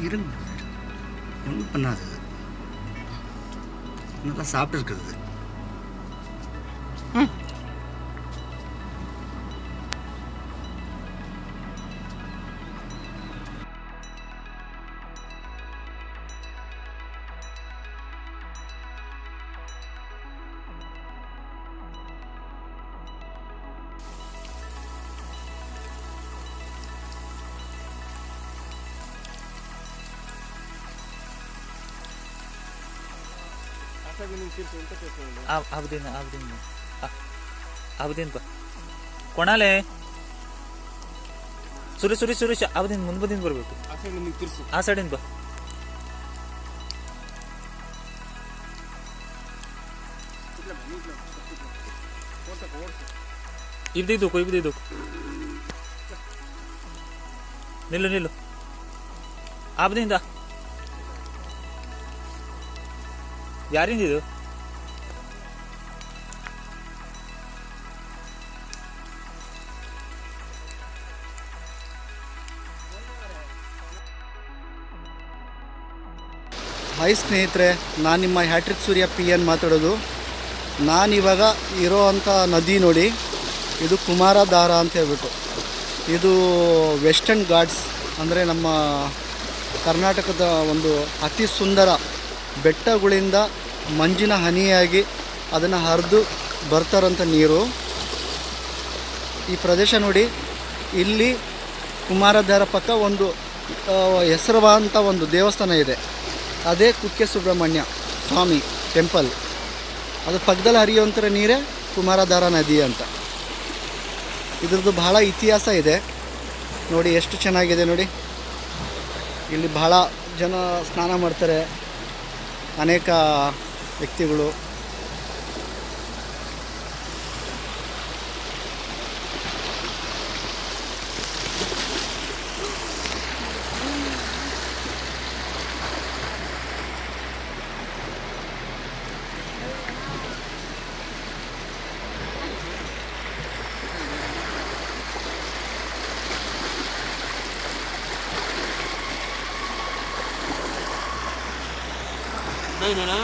இருங்க, ஒன்றும் பண்ணாது, நல்லா சாப்பிட்டு. ಅವದೇನು ಕೊಣಾಲೆ ಸುರೇಶ್ ಅವದಿಂದ ಮುಂದೆ ಬಂದಿಂದ ಬರಬೇಕು. ಆ ಸೈಡಿಂದ ಬಾ. ಇಬ್ದಿದ್ದೋಕು ನಿಲ್ಲು ಅವದಿಂದ ಯಾರಿಂದ ಇದು? ಹಾಯ್ ಸ್ನೇಹಿತರೆ, ನಾನು ನಿಮ್ಮ ಹ್ಯಾಟ್ರಿಕ್ ಸೂರ್ಯ PN ಮಾತಾಡೋದು. ನಾನಿವಾಗ ಇರೋ ಅಂಥ ನದಿ ನೋಡಿ, ಇದು ಕುಮಾರಧಾರ ಅಂತ ಹೇಳ್ಬಿಟ್ಟು. ಇದು ವೆಸ್ಟರ್ನ್ ಘಾಟ್ಸ್ ಅಂದರೆ ನಮ್ಮ ಕರ್ನಾಟಕದ ಒಂದು ಅತಿ ಸುಂದರ ಬೆಟ್ಟಗಳಿಂದ ಮಂಜಿನ ಹನಿಯಾಗಿ ಅದನ್ನು ಹರಿದು ಬರ್ತಾರಂಥ ನೀರು. ಈ ಪ್ರದೇಶ ನೋಡಿ, ಇಲ್ಲಿ ಕುಮಾರಧಾರ ಪಕ್ಕ ಒಂದು ಹೆಸರುವಾದಂಥ ಒಂದು ದೇವಸ್ಥಾನ ಇದೆ. ಅದೇ ಕುಕ್ಕೆ ಸುಬ್ರಹ್ಮಣ್ಯ ಸ್ವಾಮಿ ಟೆಂಪಲ್. ಅದು ಪಕ್ಕದಲ್ಲಿ ಹರಿಯುವಂಥ ನೀರೇ ಕುಮಾರಧಾರ ನದಿ ಅಂತ. ಇದ್ರದ್ದು ಬಹಳ ಇತಿಹಾಸ ಇದೆ ನೋಡಿ, ಎಷ್ಟು ಚೆನ್ನಾಗಿದೆ ನೋಡಿ. ಇಲ್ಲಿ ಬಹಳ ಜನ ಸ್ನಾನ ಮಾಡ್ತಾರೆ, ಅನೇಕ ವ್ಯಕ್ತಿಗಳು. नहीं ना